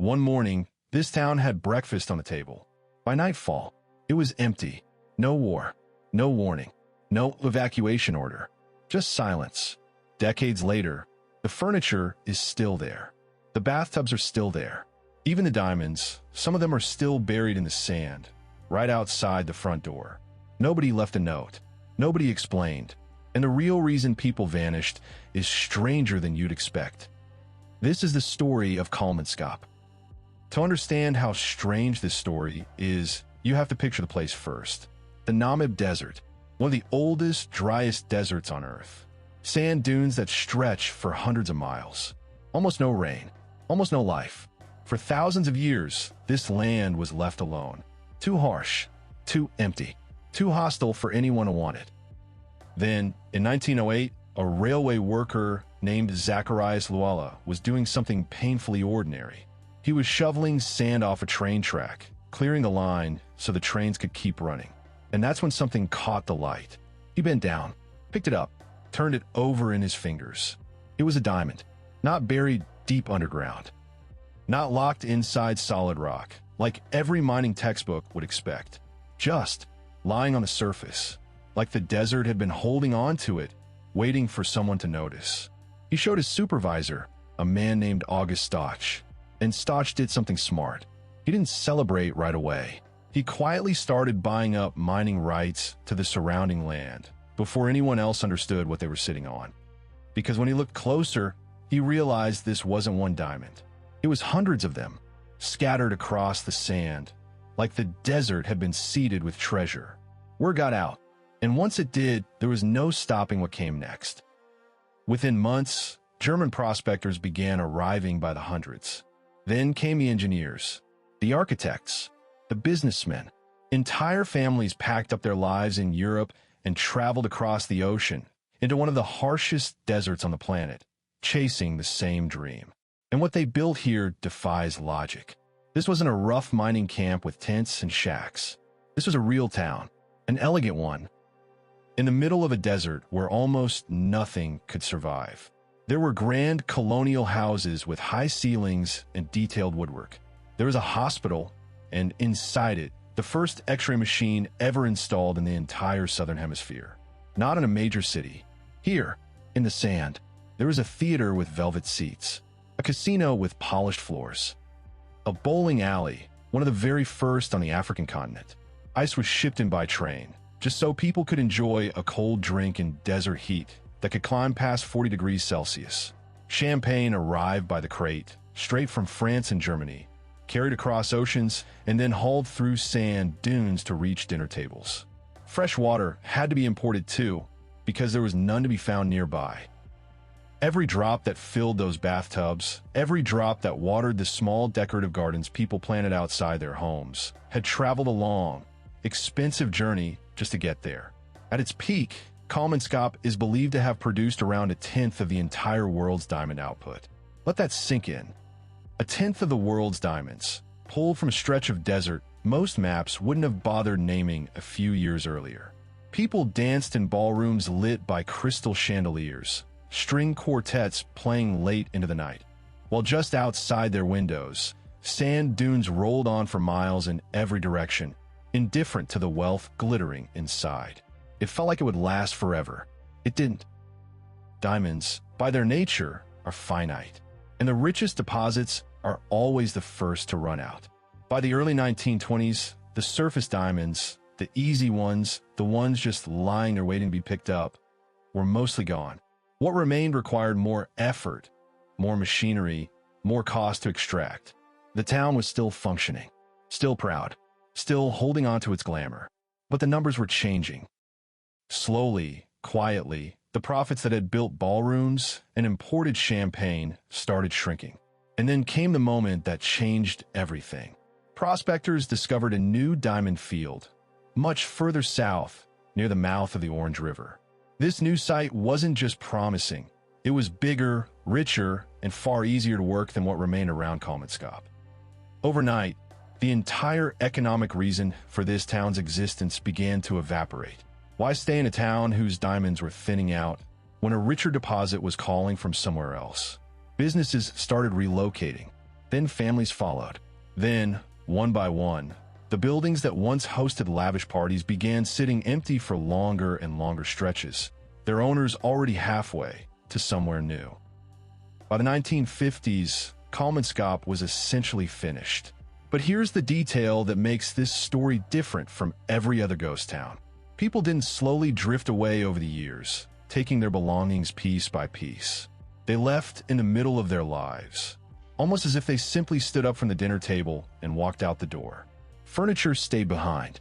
One morning, this town had breakfast on the table. By nightfall, it was empty. No war, no warning, no evacuation order, just silence. Decades later, the furniture is still there. The bathtubs are still there. Even the diamonds, some of them are still buried in the sand, right outside the front door. Nobody left a note. Nobody explained. And the real reason people vanished is stranger than you'd expect. This is the story of Kolmanskop. To understand how strange this story is, you have to picture the place first. The Namib Desert, one of the oldest, driest deserts on Earth. Sand dunes that stretch for hundreds of miles. Almost no rain, almost no life. For thousands of years, this land was left alone. Too harsh, too empty, too hostile for anyone to want it. Then, in 1908, a railway worker named Zacharias Luala was doing something painfully ordinary. He was shoveling sand off a train track, clearing the line so the trains could keep running. And that's when something caught the light. He bent down, picked it up, turned it over in his fingers. It was a diamond, not buried deep underground, not locked inside solid rock, like every mining textbook would expect. Just lying on the surface, like the desert had been holding on to it, waiting for someone to notice. He showed his supervisor, a man named August Stotch, and Stotch did something smart. He didn't celebrate right away. He quietly started buying up mining rights to the surrounding land before anyone else understood what they were sitting on. Because when he looked closer, he realized this wasn't one diamond. It was hundreds of them, scattered across the sand, like the desert had been seeded with treasure. Word got out, and once it did, there was no stopping what came next. Within months, German prospectors began arriving by the hundreds. Then came the engineers, the architects, the businessmen. Entire families packed up their lives in Europe and traveled across the ocean into one of the harshest deserts on the planet, chasing the same dream. And what they built here defies logic. This wasn't a rough mining camp with tents and shacks. This was a real town, an elegant one, in the middle of a desert where almost nothing could survive. There were grand colonial houses with high ceilings and detailed woodwork. There was a hospital, and inside it, the first X-ray machine ever installed in the entire southern hemisphere. Not in a major city. Here, in the sand, there was a theater with velvet seats, a casino with polished floors, a bowling alley, one of the very first on the African continent. Ice was shipped in by train, just so people could enjoy a cold drink in desert heat that could climb past 40 degrees Celsius. Champagne arrived by the crate, straight from France and Germany, carried across oceans, and then hauled through sand dunes to reach dinner tables. Fresh water had to be imported too, because there was none to be found nearby. Every drop that filled those bathtubs, every drop that watered the small decorative gardens people planted outside their homes, had traveled a long, expensive journey just to get there. At its peak, Kolmanskop is believed to have produced around 1/10 of the entire world's diamond output. Let that sink in. 1/10 of the world's diamonds, pulled from a stretch of desert most maps wouldn't have bothered naming a few years earlier. People danced in ballrooms lit by crystal chandeliers, string quartets playing late into the night, while just outside their windows, sand dunes rolled on for miles in every direction, indifferent to the wealth glittering inside. It felt like it would last forever. It didn't. Diamonds, by their nature, are finite, and the richest deposits are always the first to run out. By the early 1920s, the surface diamonds, the easy ones, the ones just lying there waiting to be picked up, were mostly gone. What remained required more effort, more machinery, more cost to extract. The town was still functioning, still proud, still holding on to its glamour. But the numbers were changing. Slowly, quietly, the profits that had built ballrooms and imported champagne started shrinking. And then came the moment that changed everything. Prospectors discovered a new diamond field, much further south, near the mouth of the Orange River. This new site wasn't just promising. It was bigger, richer, and far easier to work than what remained around Kolmanskop. Overnight, the entire economic reason for this town's existence began to evaporate. Why stay in a town whose diamonds were thinning out when a richer deposit was calling from somewhere else? Businesses started relocating. Then families followed. Then, one by one, the buildings that once hosted lavish parties began sitting empty for longer and longer stretches, their owners already halfway to somewhere new. By the 1950s, Kolmanskop was essentially finished. But here's the detail that makes this story different from every other ghost town. People didn't slowly drift away over the years, taking their belongings piece by piece. They left in the middle of their lives, almost as if they simply stood up from the dinner table and walked out the door. Furniture stayed behind.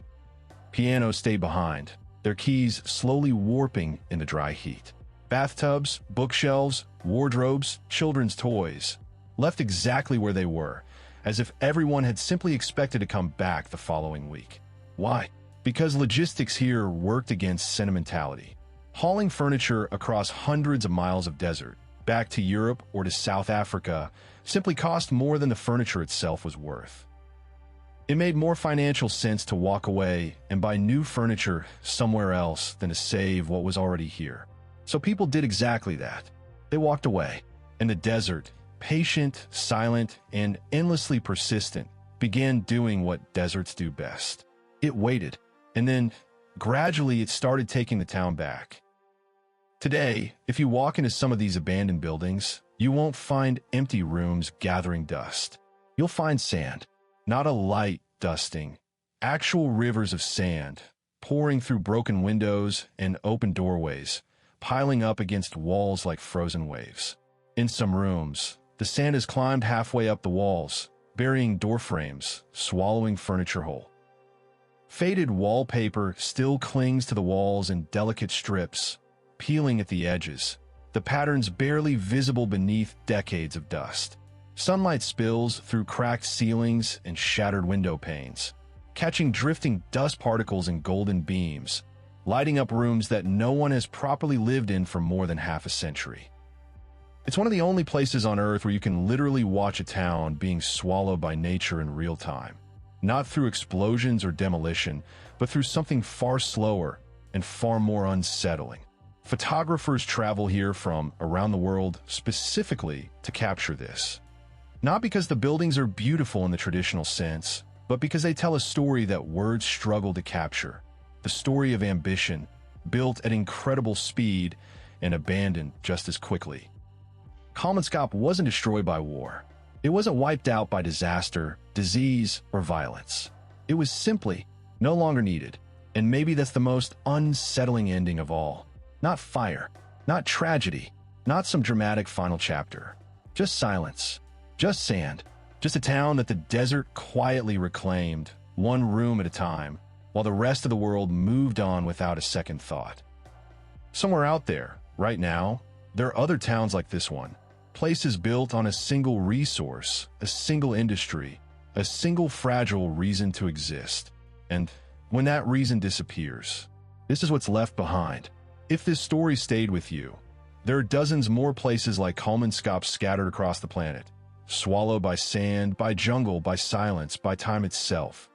Pianos stayed behind, their keys slowly warping in the dry heat. Bathtubs, bookshelves, wardrobes, children's toys, left exactly where they were, as if everyone had simply expected to come back the following week. Why? Because logistics here worked against sentimentality. Hauling furniture across hundreds of miles of desert, back to Europe or to South Africa, simply cost more than the furniture itself was worth. It made more financial sense to walk away and buy new furniture somewhere else than to save what was already here. So people did exactly that. They walked away, and the desert, patient, silent, and endlessly persistent, began doing what deserts do best. It waited, and then, gradually, it started taking the town back. Today, if you walk into some of these abandoned buildings, you won't find empty rooms gathering dust. You'll find sand, not a light dusting, actual rivers of sand, pouring through broken windows and open doorways, piling up against walls like frozen waves. In some rooms, the sand has climbed halfway up the walls, burying door frames, swallowing furniture whole. Faded wallpaper still clings to the walls in delicate strips, peeling at the edges, the patterns barely visible beneath decades of dust. Sunlight spills through cracked ceilings and shattered window panes, catching drifting dust particles in golden beams, lighting up rooms that no one has properly lived in for more than half a century. It's one of the only places on Earth where you can literally watch a town being swallowed by nature in real time. Not through explosions or demolition, but through something far slower and far more unsettling. Photographers travel here from around the world specifically to capture this. Not because the buildings are beautiful in the traditional sense, but because they tell a story that words struggle to capture. The story of ambition, built at incredible speed and abandoned just as quickly. Kolmanskop wasn't destroyed by war. It wasn't wiped out by disaster, disease, or violence. It was simply no longer needed, and maybe that's the most unsettling ending of all. Not fire, not tragedy, not some dramatic final chapter. Just silence, just sand, just a town that the desert quietly reclaimed, one room at a time, while the rest of the world moved on without a second thought. Somewhere out there, right now, there are other towns like this one. Places built on a single resource, a single industry, a single fragile reason to exist. And when that reason disappears, this is what's left behind. If this story stayed with you, there are dozens more places like Kolmanskop scattered across the planet, swallowed by sand, by jungle, by silence, by time itself.